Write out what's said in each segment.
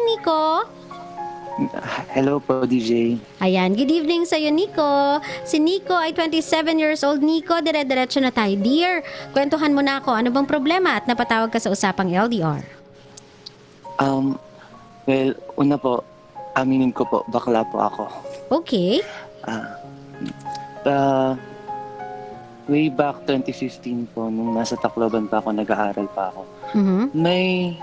Nico. Hello po, DJ. Ayan, good evening sa'yo, Nico. Si Nico ay 27 years old. Nico, dire-diretso na tayo. Dear, kwentuhan mo na ako. Ano bang problema at napatawag ka sa usapang LDR? Um, well, una po, aminin ko po, bakla po ako. Okay. Ah, uh, way back 2015 po, nung nasa Tacloban pa ako, nag-aaral pa ako, Mhm. may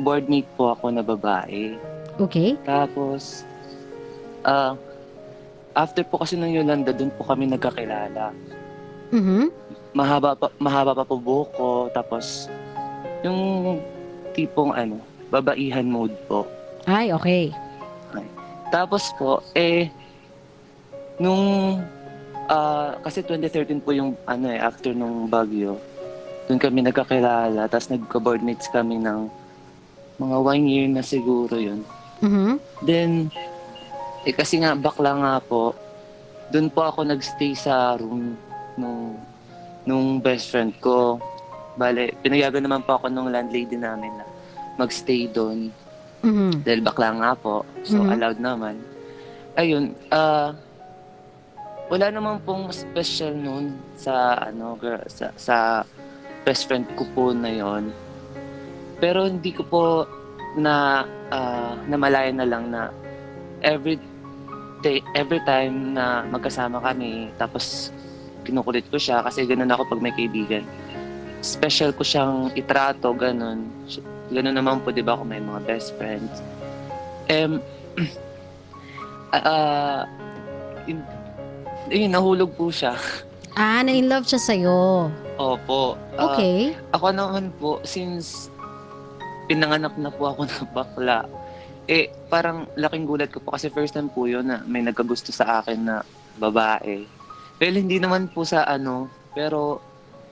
boardmate po ako na babae. Okay. Tapos, after po kasi ng Yolanda, dun po kami nagkakilala. Mhm. Mahaba pa po buhok ko, tapos yung tipong babaihan mode po. Ay, okay. Tapos po, nung, kasi 2013 po yung, after nung Baguio, doon kami nagkakilala, tapos nagka-boardmates kami ng mga 1 year na siguro yun. Mhm. Then, kasi nga, bakla nga po, doon po ako nagstay sa room nung best friend ko. Bale, pinayagan naman po ako nung landlady namin na magstay doon. Mhm. Dahil bakla nga po, so allowed naman. Ayun, wala naman pong special noon sa sa best friend ko po na yon. Pero hindi ko po namalayan na lang na every time na magkasama kami, tapos kinukulit ko siya kasi ganun ako pag may kaibigan. Special ko siyang itrato, ganun. Ganun naman po, di ba, kung may mga best friends. Nahulog po siya. Ah, na-in love siya sa'yo. Opo. Okay. Ako naman po, since pinanganak na po ako na bakla, parang laking gulat ko po kasi first time po yun na may nagkagusto sa akin na babae. Well, hindi naman po sa pero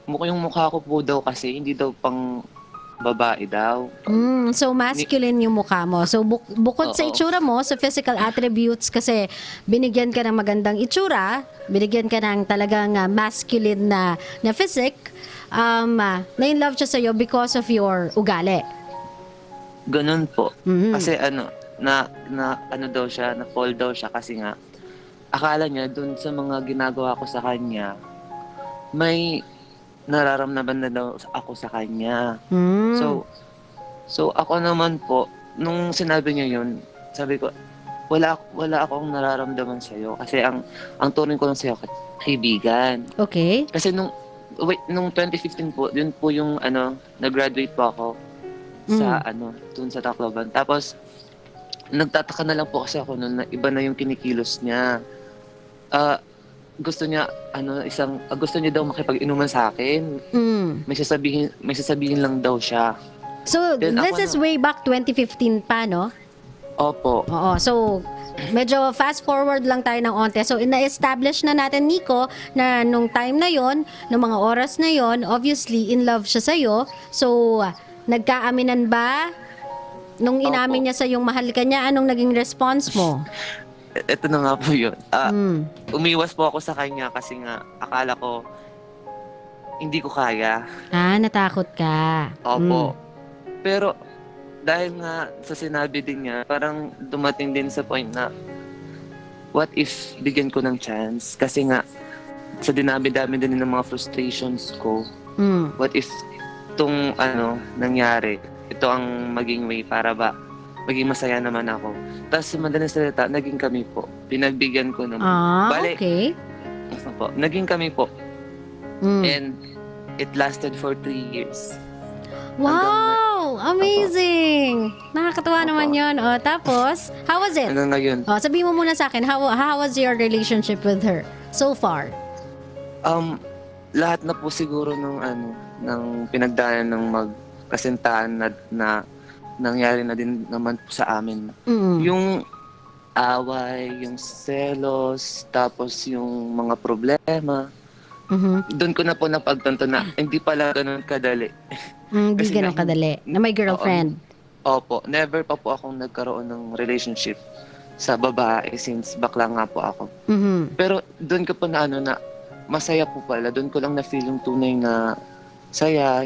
yung mukha ko po daw kasi hindi daw pang babae daw. So masculine yung mukha mo. So bukod sa Oo. itsura mo, sa physical attributes kasi binigyan ka ng magandang itsura, binigyan ka ng talagang masculine na physique, na-in-love siya sa'yo because of your ugali. Ganun po. Mhm. Kasi na daw siya, na fall daw siya kasi nga akala niya dun sa mga ginagawa ko sa kanya, may nararamdaman na daw ako sa kanya. Mm. So ako naman po, nung sinabi niya yun, sabi ko, wala akong nararamdaman sa'yo kasi ang turing ko lang sa'yo kaibigan. Okay. Kasi nung 2015 po, yun po yung nag-graduate po ako sa dun sa Tacloban. Tapos nagtataka na lang po kasi ako noon na iba na yung kinikilos niya. Gusto niya gusto niya daw makipag-inuman sa akin. Mm. May sasabihin lang daw siya. So Then this ako is way back 2015 pa, no? Opo. Oo. So medyo fast forward lang tayo ng onte. So ina-establish na natin, Nico, na nung time na yon, nung mga oras na yon, obviously in love siya sa'yo. So nagkaaminan ba? Nung inamin Opo. niya sa'yong mahal ka niya, anong naging response mo? Ito na nga po yun. Mm. Umiwas po ako sa kanya kasi nga akala ko hindi ko kaya. Ah, natakot ka. Opo. Pero dahil nga sa sinabi din niya, parang dumating din sa point na what if bigyan ko ng chance? Kasi nga sa dinami-dami din ng mga frustrations ko, what if itong nangyari, ito ang maging way para ba maging masaya naman ako. Tapos sa madaling salita, naging kami po. Pinagbigyan ko naman. Ah, Bale, okay. po, naging kami po. Mm. And it lasted for 3 years. Wow! Amazing! Nakakatuwa Opo. naman yun. O, tapos, how was it? Hanggang ngayon. O, sabihin mo muna sa akin, how was your relationship with her so far? Lahat na po siguro ng pinagdaanan ng magkasintahan na nangyari na din naman po sa amin. Mm. Yung away, yung selos, tapos yung mga problema, Mhm. doon ko na po napagtanto na hindi pala ganun kadali. Hindi Kasi ganun nga, kadali. Na may girlfriend. Opo, never pa po akong nagkaroon ng relationship sa babae since bakla nga po ako. Mhm. Pero doon ko po na masaya po pala. Doon ko lang na-feel yung tunay na saya,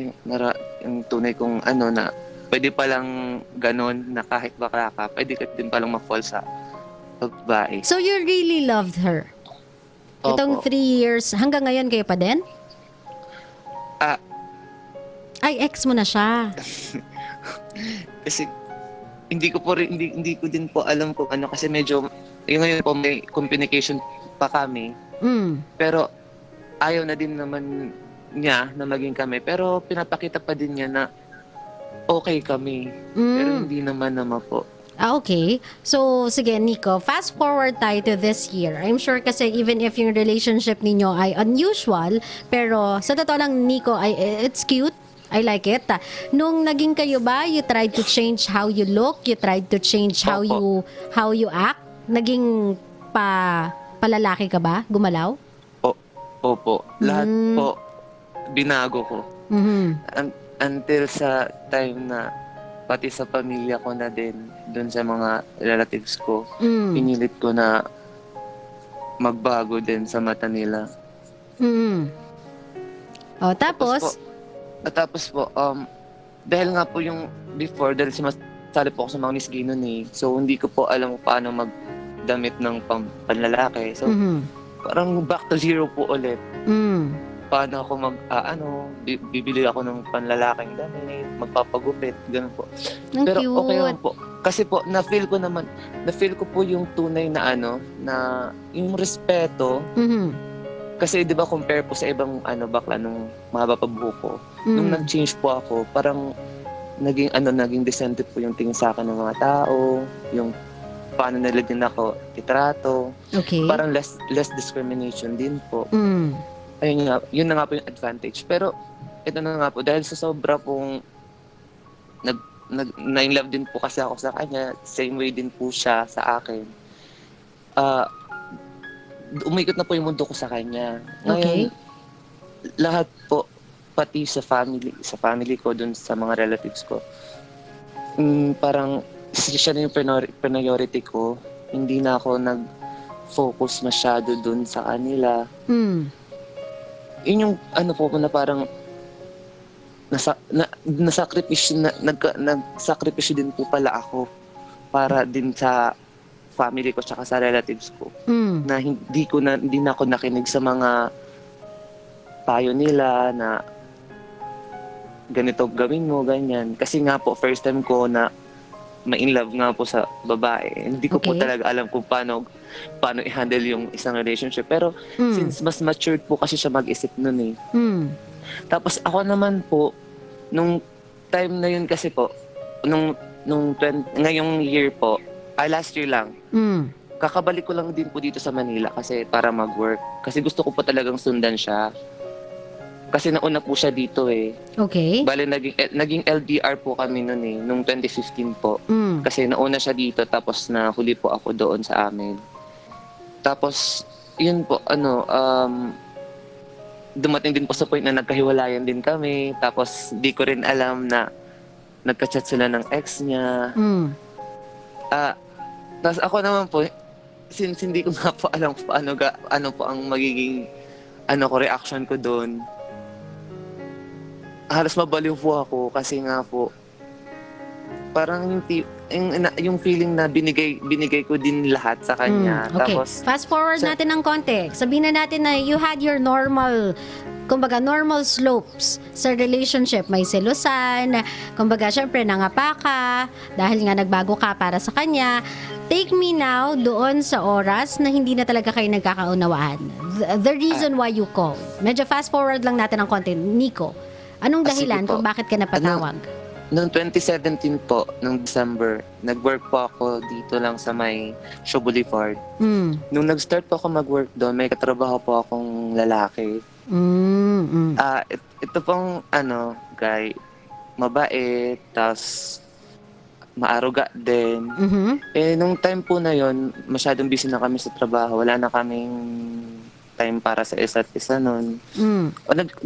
yung tunay kong na pwede palang ganun na kahit bakla ka, pwede ka din palang ma-fall sa babae. So you really loved her? Itong Opo. 3 years, hanggang ngayon kayo pa din? Ah, Ay, ex mo na siya. kasi hindi ko po hindi ko din po alam kung ano kasi medyo yung ngayon po may communication pa kami Mm. pero ayaw na din naman niya na maging kami pero pinapakita pa din niya na okay kami pero Mm. hindi naman po. Okay. So, sige, Nico, fast forward tayo to this year. I'm sure kasi even if yung relationship ninyo ay unusual, pero sa totoo lang, Nico, it's cute. I like it. Nung naging kayo ba, you tried to change how you look, you tried to change Opo. how you act? Naging palalaki ka ba? Gumalaw? Opo. Lahat Mm. po binago ko. Mhm. Until sa time na pati sa pamilya ko na din, dun sa mga relatives ko, Mm. pinilit ko na magbago din sa mata nila. Mm. Oh, tapos? Tapos po, dahil nga po yung before, dahil sumasali po ako sa mga Miss Gay nun eh, so hindi ko po alam kung paano magdamit ng panlalaki. So, Mhm. parang back to zero po ulit. Mm. Paano ako bibili ako ng panlalaking damit, magpapagupit, ganun po. Ang Pero cute. okay lang po. Kasi po, na-feel ko po yung tunay na na yung respeto. Mhm. Kasi di ba compare po sa ibang bakla nung mahaba pa buhok ko. Nung Mm. nag-change po ako, parang naging decente po yung tingin sa akin ng mga tao, yung paano nila din ako itrato. Okay. Parang less discrimination din po. Mm. Ayun nga, yun na nga po yung advantage. Pero ito na nga po, dahil sa sobra pong na-in-love din po kasi ako sa kanya, same way din po siya sa akin. Umikot na po yung mundo ko sa kanya. Okay. Ngayon, lahat po, pati sa family ko, dun sa mga relatives ko, parang siya na yung priority ko. Hindi na ako nag-focus masyado dun sa kanila. Mm. Yun yung po na parang nagsakripisyo din po pala ako para din sa family ko tsaka sa relatives ko. Mm. Na hindi na ako nakinig sa mga payo nila na ganito gawin mo, ganyan. Kasi nga po, first time ko na ma-inlove nga po sa babae. Hindi ko po Okay. talaga alam kung paano i-handle yung isang relationship. Pero Mm. since mas matured po kasi siya mag-isip nun eh. Mm. Tapos ako naman po, nung time na yun kasi po, ngayong year po, last year lang, Mm. kakabalik ko lang din po dito sa Manila kasi para mag-work. Kasi gusto ko po talagang sundan siya. Kasi nauna po siya dito eh. Okay. Bale, naging LDR po kami noon eh, nung 2015 po. Mm. Kasi nauna siya dito tapos nahuli po ako doon sa amin. Tapos, yun po, dumating din po sa point na nagkahiwalayan din kami. Tapos, di ko rin alam na nagka-chat sila ng ex niya. Mm. Tapos ako naman po, since hindi ko nga po alam kung ano po ang magiging reaction ko doon. Halos mabaliw po ako kasi nga po parang yung feeling na binigay ko din lahat sa kanya. Okay. Tapos Fast forward natin ng konti. Sabihin na natin na you had your normal slopes sa relationship. May selusan, kumbaga syempre nangapa ka dahil nga nagbago ka para sa kanya. Take me now doon sa oras na hindi na talaga kayo nagkakaunawaan. The reason why you called. Medyo fast forward lang natin ng konti. Nico, anong dahilan sige po. kung bakit ka napatawag? Noong 2017 po, noong December, nag-work po ako dito lang sa may Shaw Boulevard. Mm. Nung nag-start po ako mag-work doon, may katrabaho po akong lalaki. Mm. Ito pong guy, mabait, tas maaruga din. Mhm. Nung time po na yon, masyadong busy na kami sa trabaho. Wala na kaming time para sa isa't isa nun. Mm.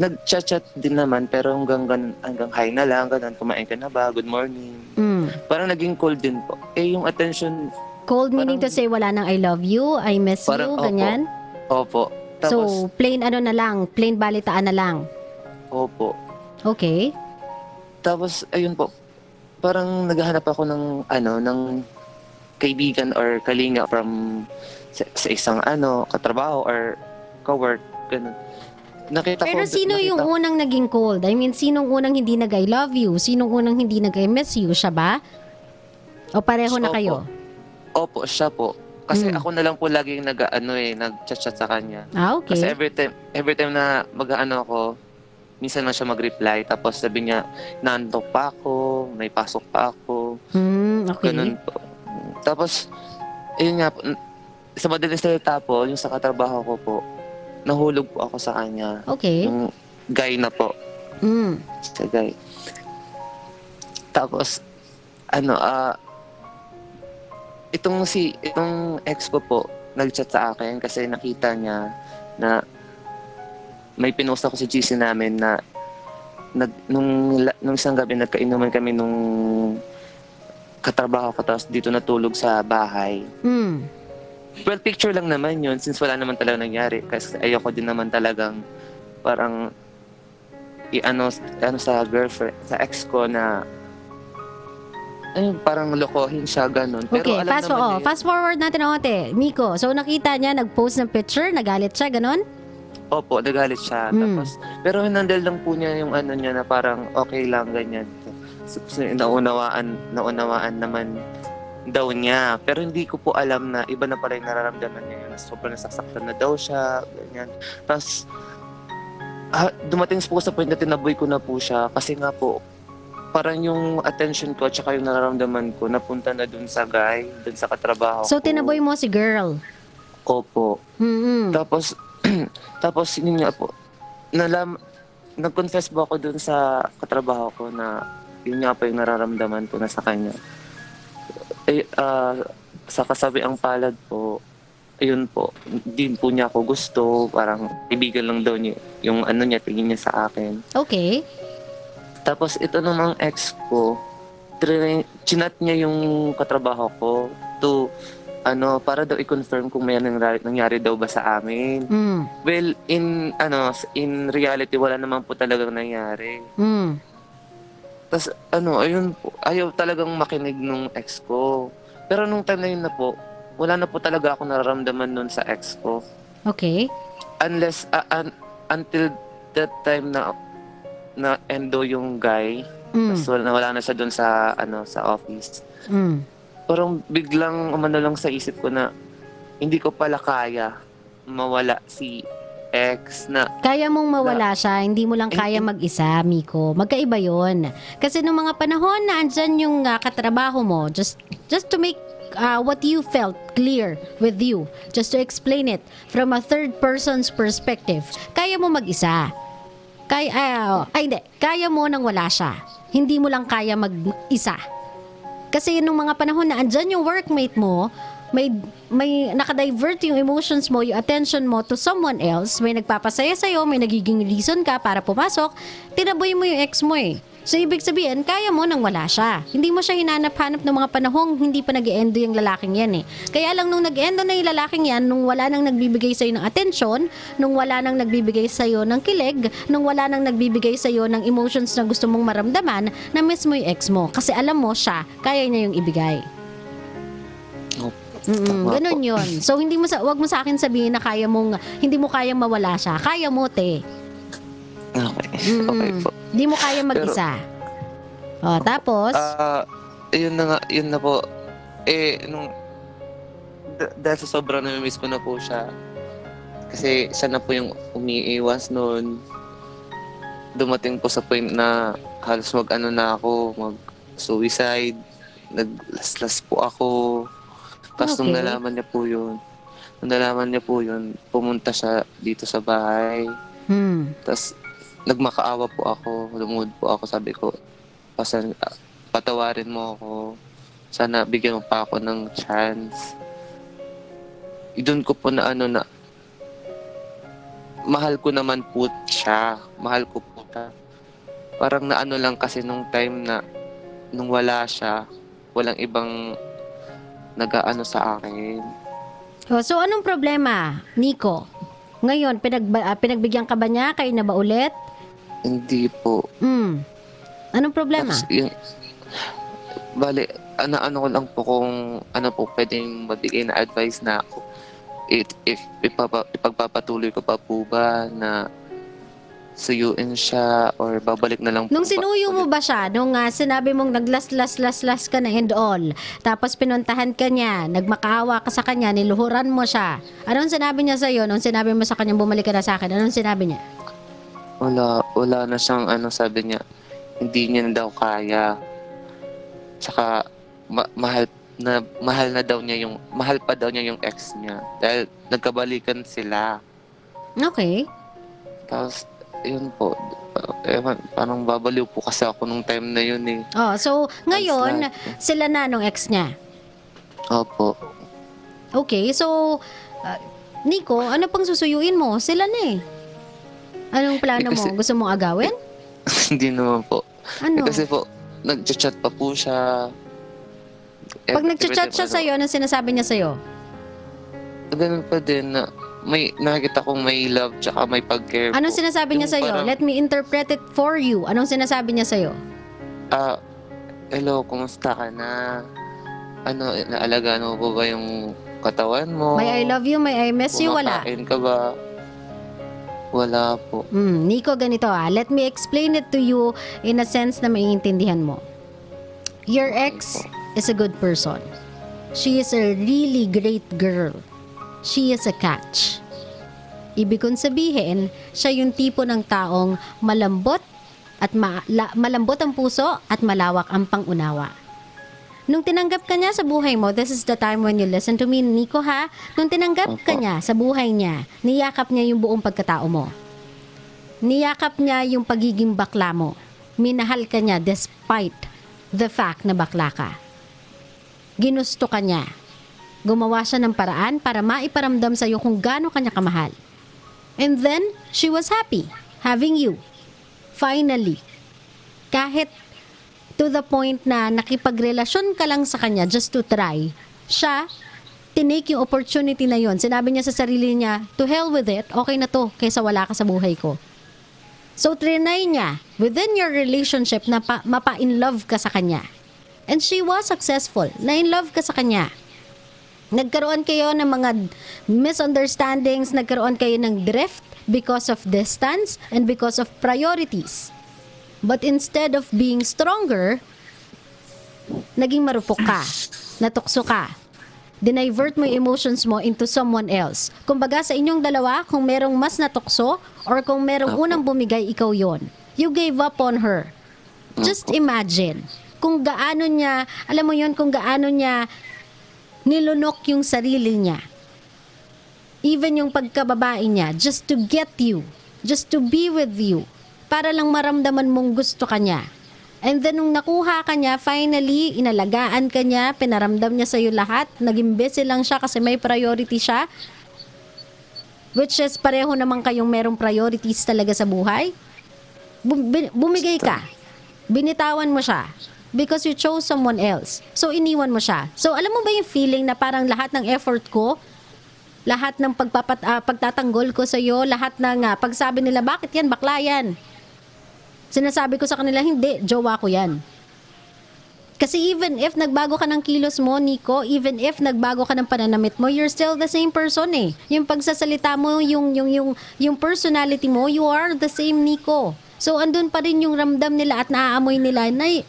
Nag-chat din naman, pero hanggang hi na lang, ganun, kumain ka na ba, good morning. Mm. Parang naging cold din po. Yung attention, Cold meaning to Parang- say wala nang I love you, I miss you, Parang, ganyan? opo. Tapos, So, plain na lang, plain balitaan na lang. opo. Okay. Tapos, ayun po, parang naghahanap ako ng ng kaibigan or kalinga from sa isang katrabaho or ka-work, ganun. Pero sino yung unang naging cold? I mean, sinong unang hindi nag-I love you? Sinong unang hindi nag-I miss you? Siya ba? O pareho na kayo? Opo, siya po. Kasi Mm. ako na lang po laging nag-chat sa kanya. Okay. Kasi every time na ako, minsan man siya mag-reply, tapos sabi niya, naantok pa ako, may pasok pa ako. Okay. Ganun po. Tapos, ayun nga po, sa madaling salita po, yung sa katrabaho ko po, nahulog po ako sa kanya. Okay. Yung guy na po. Mm. Sa guy. Tapos, itong ex ko po, nag-chat sa akin kasi nakita niya na may pinost ako sa GC namin na nung isang gabi nagkainuman kami nung katrabaho ko, tapos dito natulog sa bahay. Mm. Well, picture lang naman yun since wala naman talaga nangyari. Kasi ayoko din naman talagang parang sa girlfriend, sa ex ko na parang lokohin siya, ganun. Pero Okay, alam naman niya yun. fast forward natin ang konti. Miko, so nakita niya, nag-post ng picture, nagalit siya, ganun? Opo, nagalit siya. Tapos, pero hinandel lang po niya yung niya na parang okay lang, ganyan. So, naunawaan naman daw niya. Pero hindi ko po alam na iba na pala yung nararamdaman niya. Na sobrang nasasaktan na daw siya, ganyan. Tapos, dumating po sa point na tinaboy ko na po siya kasi nga po, parang yung attention ko at saka yung nararamdaman ko napunta na dun sa guy, dun sa katrabaho ko. So, tinaboy mo si girl? Opo. Mm-mm. Tapos yun nga po, nag-confess po ako dun sa katrabaho ko na yun nga po yung nararamdaman ko na sa kanya. Sa kasabiang palad po, ayun po, hindi po niya ako gusto, parang ibigan lang daw niya, yung niya, tingin niya sa akin. Okay. Tapos ito namang ex ko, chinat niya yung katrabaho ko to para daw i-confirm kung may nangyari daw ba sa amin. Mm. Well, in reality wala naman po talagang nangyari. Mm. Tapos ayun po, ayaw talagang makinig nung ex ko. Pero nung time na yun na po, wala na po talaga ako nararamdaman nun sa ex ko. Okay. Unless until that time na endo yung guy, tapos wala na siya dun sa sa office. Mm. Parang biglang lang sa isip ko na hindi ko pala kaya mawala si ex na Kaya mong mawala siya, hindi mo lang kaya mag-isa, Miko. Magkaiba yon. Kasi nung mga panahon na andyan yung katrabaho mo, just to make what you felt clear with you, just to explain it from a third person's perspective, kaya mo mag-isa. Kaya mo nang wala siya. Hindi mo lang kaya mag-isa. Kasi nung mga panahon na andyan yung workmate mo, may nakadivert yung emotions mo, yung attention mo to someone else, may nagpapasaya sa'yo, may nagiging reason ka para pumasok, tinaboy mo yung ex mo eh. So, ibig sabihin, kaya mo nang wala siya. Hindi mo siya hinanap-hanap ng mga panahong hindi pa nag-e-endo yung lalaking yan eh. Kaya lang nung nag-e-endo na yung lalaking yan, nung wala nang nagbibigay sa'yo ng atensyon, nung wala nang nagbibigay sa'yo ng kilig, nung wala nang nagbibigay sa'yo ng emotions na gusto mong maramdaman, na-miss mo yung ex mo. Kasi alam mo siya, kaya niya yung ibigay. Ganun yun. So, wag mo sa akin sabihin na hindi mo kayang mawala siya. Kaya mo, te. Okay. Okay po. Hindi mo kaya mag-isa. Tapos? Yun na po. Dahil sa sobrang namimiss ko na po siya, kasi siya na po yung umiiwas noon, dumating po sa point na halos mag-suicide, naglaslas po ako. Tapos nung nalaman niya po yun, pumunta siya dito sa bahay. Tapos nagmakaawa po ako, lumuhod po ako, sabi ko, patawarin mo ako, sana bigyan mo pa ako ng chance. Doon ko po na mahal ko naman po siya, parang lang kasi nung time na nung wala siya, walang ibang nag-aano sa akin. So anong problema, Nico? Ngayon, pinagbigyan ka ba niya? Kayo na ba ulit? Hindi po. Anong problema? Tapos, Bale, ano ko lang po kung ano po pwedeng mabigay na advice na ako. If ipagpapatuloy ko pa po ba na suyuin siya or babalik na lang po Nung ba sinuyo mo ulit? ba siya, nung sinabi mong naglas ka na and all, tapos pinuntahan ka niya, nagmakaawa ka sa kanya, niluhuran mo siya, anong sinabi niya sa'yo nung sinabi mo sa kanya bumalik ka na sa akin? Anong sinabi niya? Wala na siyang ano, sabi niya, hindi niya na daw kaya. Tsaka mahal pa daw niya yung ex niya dahil nagkabalikan sila. Okay. Tapos yun po, ewan, parang babaliw po kasi ako nung time na yun eh. Oh, so ngayon, Lahat. sila na nung ex niya. Opo. Okay, so Nico, ano pang susuyuin mo? Sila na eh. Anong plano mo? Kasi- Gusto mong agawin? Hindi naman po. Ano? Kasi po, nag-chat pa po siya. Pag nagchat-chat siya sa'yo, anong sinasabi niya sa'yo? Ganun pa din na may nakikita kong may love tsaka may pag-care Anong po. sinasabi niya Yung sa'yo? parang, Let me interpret it for you. Anong sinasabi niya sa'yo? hello, kumusta ka na? Ano, naalagaan mo ba yung katawan mo? May I love you, may I miss you, wala. Kumakain ka ba? Wala po. Nico, ganito Let me explain it to you in a sense na maiintindihan mo. Your ex is a good person. She is a really great girl. She is a catch. Ibig kong sabihin, siya yung tipo ng taong malambot at malambot ang puso at malawak ang pangunawa. Nung tinanggap ka niya sa buhay mo, this is the time when you listen to me, Nico ha. Nung tinanggap ka Opo. niya sa buhay niya, niyakap niya yung buong pagkatao mo. Niyakap niya yung pagiging bakla mo. Minahal ka niya despite the fact na bakla ka. Ginusto ka niya. Gumawa siya ng paraan para maiparamdam sa'yo kung gaano ka niya kamahal. And then, she was happy having you. Finally. Kahit to the point na nakipagrelasyon ka lang sa kanya just to try, siya, tinake yung opportunity na yon. Sinabi niya sa sarili niya, to hell with it, okay na to, kaysa wala ka sa buhay ko. So, trinay niya, within your relationship, na mapa-in love ka sa kanya. And she was successful. Na-in love ka sa kanya. Nagkaroon kayo ng mga misunderstandings, nagkaroon kayo ng drift because of distance and because of priorities. But instead of being stronger, naging marupok ka, natukso ka. Dinivert mo yung emotions mo into someone else. Kumbaga sa inyong dalawa, kung merong mas natukso or kung merong unang bumigay, ikaw yon. You gave up on her. Just imagine kung gaano niya, alam mo yon, kung gaano niya nilunok yung sarili niya. Even yung pagkababae niya, just to get you, just to be with you, para lang maramdaman mong gusto ka niya. And then nung nakuha ka niya, finally, inalagaan ka niya, pinaramdam niya sa'yo lahat, naging busy lang siya kasi may priority siya, which is pareho naman kayong merong priorities talaga sa buhay. Bumigay ka, binitawan mo siya, because you chose someone else. So, iniwan mo siya. So, alam mo ba yung feeling na parang lahat ng effort ko, lahat ng pagtatanggol ko sa'yo, lahat ng pagsabi nila, bakit yan, bakla yan? Sinasabi ko sa kanila, hindi, jowa ko yan. Kasi even if nagbago ka ng kilos mo, Nico, even if nagbago ka ng pananamit mo, you're still the same person eh. Yung pagsasalita mo, yung personality mo, you are the same Nico. So, andun pa rin yung ramdam nila at naaamoy nila na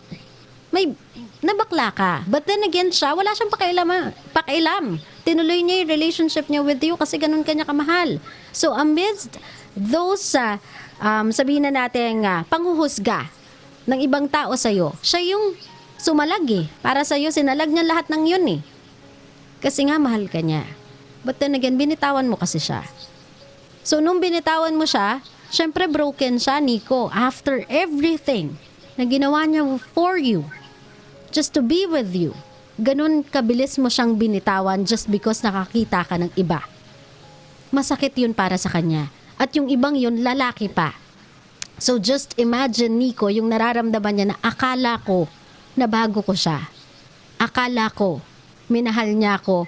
may nabakla ka. But then again siya, wala siyang pakialam. Tinuloy niya yung relationship niya with you kasi ganun kanya kamahal. So, amidst those sabihin na natin panghuhusga ng ibang tao sa'yo, siya yung sumalag eh. Para sa'yo, sinalag niya lahat ng yun eh. Kasi nga, mahal ka niya. But then again, binitawan mo kasi siya. So, nung binitawan mo siya, syempre broken siya, Nico. After everything na ginawa niya for you, just to be with you, ganun kabilis mo siyang binitawan just because nakakita ka ng iba. Masakit yun para sa kanya. At yung ibang yun, lalaki pa. So just imagine, Nico, yung nararamdaman niya na akala ko na bago ko siya. Akala ko, minahal niya ako.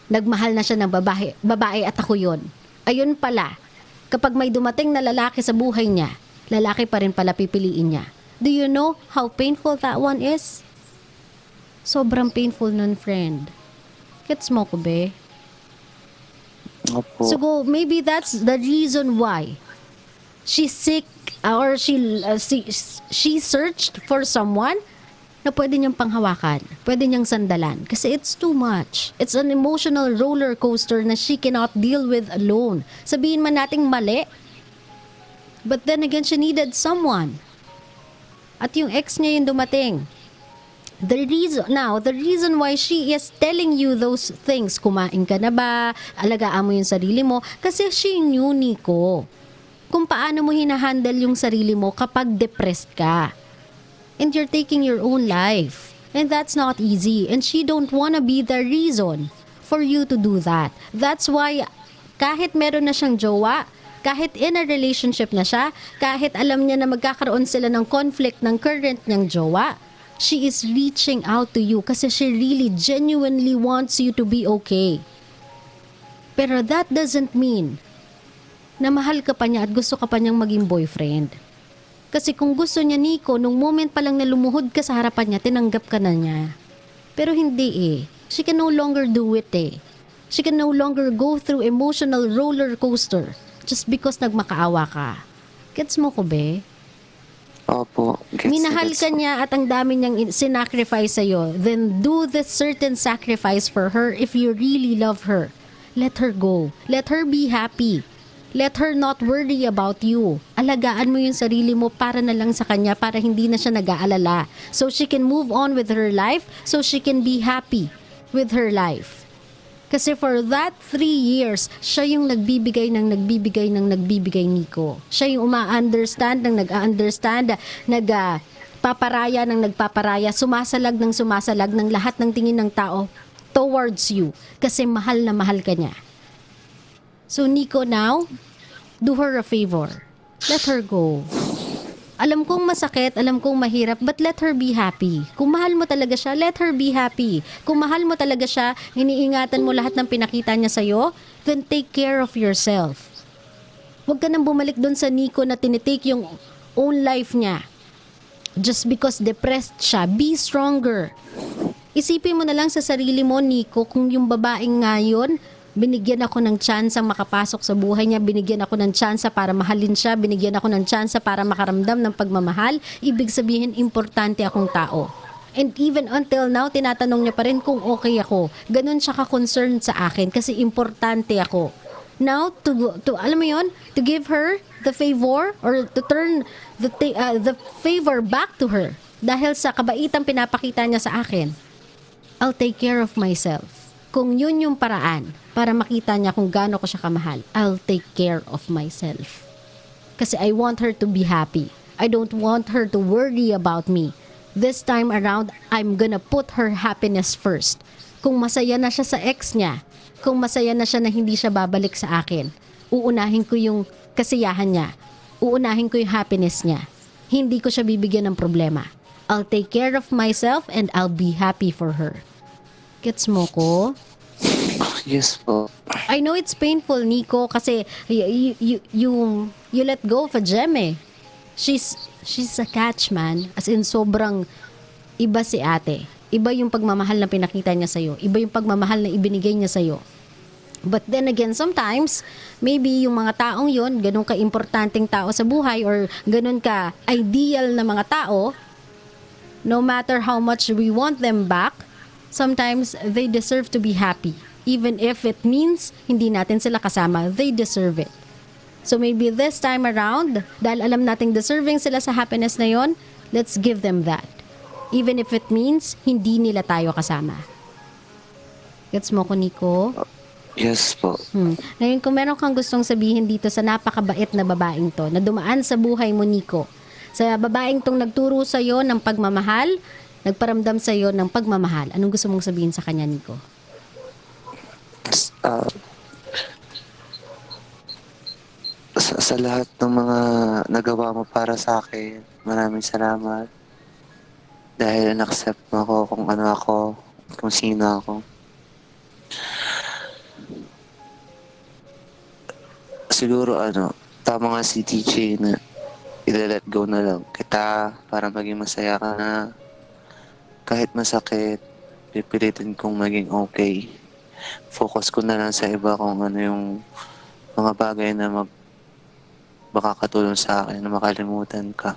Nagmahal na siya ng babae at ako yun. Ayun pala, kapag may dumating na lalaki sa buhay niya, lalaki pa rin pala pipiliin niya. Do you know how painful that one is? Sobrang painful nun, friend. Gets mo ko, be? Opo. So, maybe that's the reason why she sick or she searched for someone na pwede niyang panghawakan, pwede niyang sandalan. Kasi it's too much. It's an emotional roller coaster na she cannot deal with alone. Sabihin man nating mali, but then again, she needed someone. At yung ex niya yung dumating. The reason why she is telling you those things, kumain ka na ba, alagaan mo yung sarili mo, kasi she knew, Nico, kung paano mo hinahandle yung sarili mo kapag depressed ka. And you're taking your own life. And that's not easy. And she don't wanna be the reason for you to do that. That's why, kahit meron na siyang jowa, kahit in a relationship na siya, kahit alam niya na magkakaroon sila ng conflict ng current niyang jowa, she is reaching out to you kasi she really genuinely wants you to be okay. Pero that doesn't mean na mahal ka pa niya at gusto ka pa niyang maging boyfriend. Kasi kung gusto niya, Nico, nung moment pa lang na lumuhod ka sa harapan niya, tinanggap ka na niya. Pero hindi eh. She can no longer do it eh. She can no longer go through emotional roller coaster just because nagmakaawa ka. Gets mo ko, be? Opo. Minahal ka niya at ang dami niyang sinacrifice sa'yo. Then do this certain sacrifice for her if you really love her. Let her go. Let her be happy. Let her not worry about you. Alagaan mo yung sarili mo para na lang sa kanya, para hindi na siya nag-aalala. So she can move on with her life, so she can be happy with her life. Kasi for that 3 years, siya yung nagbibigay, Nico. Siya yung uma-understand ng nag-understand, nagpaparaya ng nagpaparaya, sumasalag ng lahat ng tingin ng tao towards you. Kasi mahal na mahal ka niya. So Nico, now, do her a favor. Let her go. Alam kong masakit, alam kong mahirap, but let her be happy. Kung mahal mo talaga siya, let her be happy. Kung mahal mo talaga siya, iniingatan mo lahat ng pinakita niya sa'yo, then take care of yourself. Huwag ka nang bumalik doon sa Nico na tinitake yung own life niya. Just because depressed siya, be stronger. Isipin mo na lang sa sarili mo, Nico, kung yung babaeng ngayon, binigyan ako ng tsansa makapasok sa buhay niya, binigyan ako ng tsansa para mahalin siya, binigyan ako ng tsansa para makaramdam ng pagmamahal, ibig sabihin, importante akong tao. And even until now, tinatanong niya pa rin kung okay ako. Ganun siya ka-concerned sa akin kasi importante ako. Now, to alam mo yon, to give her the favor or to turn the favor back to her dahil sa kabaitang pinapakita niya sa akin, I'll take care of myself. Kung yun yung paraan para makita niya kung gaano ko siya kamahal, I'll take care of myself. Kasi I want her to be happy. I don't want her to worry about me. This time around, I'm gonna put her happiness first. Kung masaya na siya sa ex niya, kung masaya na siya na hindi siya babalik sa akin, uunahin ko yung kasiyahan niya. Uunahin ko yung happiness niya. Hindi ko siya bibigyan ng problema. I'll take care of myself and I'll be happy for her. Gets mo ko? Yes po. I know it's painful, Nico, kasi you let go of a gem eh. She's a catch, man. As in, sobrang iba si ate. Iba yung pagmamahal na pinakita niya sa'yo. Iba yung pagmamahal na ibinigay niya sa'yo. But then again, sometimes, maybe yung mga taong yon, ganun ka-importanteng tao sa buhay or ganun ka-ideal na mga tao, no matter how much we want them back, sometimes they deserve to be happy. Even if it means hindi natin sila kasama, they deserve it. So maybe this time around, dahil alam nating deserving sila sa happiness na yon, let's give them that. Even if it means hindi nila tayo kasama. Gets mo ko, Nico? Yes po. Ngayon, kung meron kang gustong sabihin dito sa napakabait na babaeng to, na dumaan sa buhay mo, Nico, sa babaeng tong nagturo sa'yo ng pagmamahal, nagparamdam sa'yo ng pagmamahal, anong gusto mong sabihin sa kanya, Nico? Sa lahat ng mga nagawa mo para sa akin, maraming salamat. Dahil in-accept mo ako kung ano ako, kung sino ako. Siguro tama nga si TJ na i-let go na lang kita para maging masaya ka na. Kahit masakit, pipilitin kong maging okay. Focus ko na lang sa iba kung ano yung mga bagay na makakatulong sa akin na makalimutan ka.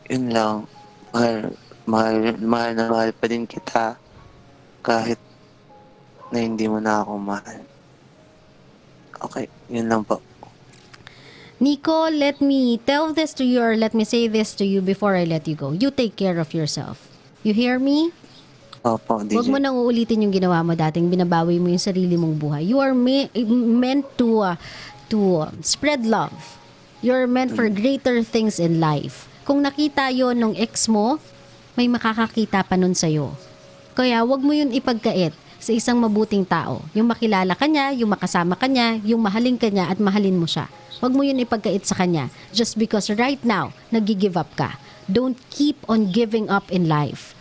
Yun lang. Mahal na mahal pa din kita kahit na hindi mo na ako mahal. Okay, yun lang po. Nico, let me tell this to you or let me say this to you before I let you go. You take care of yourself. You hear me? Opo, DJ. Huwag mo nang uulitin yung ginawa mo dating binabawi mo yung sarili mong buhay. You are meant to spread love. You're meant for greater things in life. Kung nakita yon nung ex mo, may makakakita pa nun sa'yo. Kaya wag mo yun ipagkait sa isang mabuting tao. Yung makilala ka niya, yung makasama ka niya, yung mahalin ka niya at mahalin mo siya. Wag mo yun ipagkait sa kanya just because right now, nag-give up ka. Don't keep on giving up in life.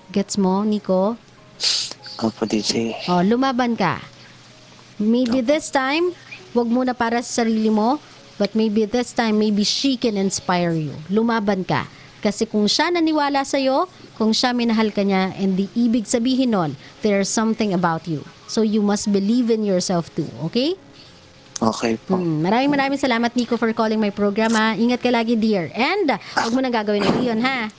Gets mo, Nico? Opo, DJ. Oh, lumaban ka. Maybe this time, wag muna para sa sarili mo, but maybe this time, maybe she can inspire you. Lumaban ka. Kasi kung siya naniwala sa'yo, kung siya minahal ka niya, and the ibig sabihin nun, there's something about you. So you must believe in yourself too, okay? Okay po. Maraming salamat, Nico, for calling my program, ha. Ingat ka lagi, dear. And, wag mo nang gagawin ulit yun, ha.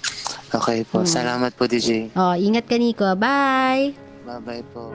Okay po. Salamat po, DJ. Oh, ingat ka, Nico. Bye! Bye-bye po.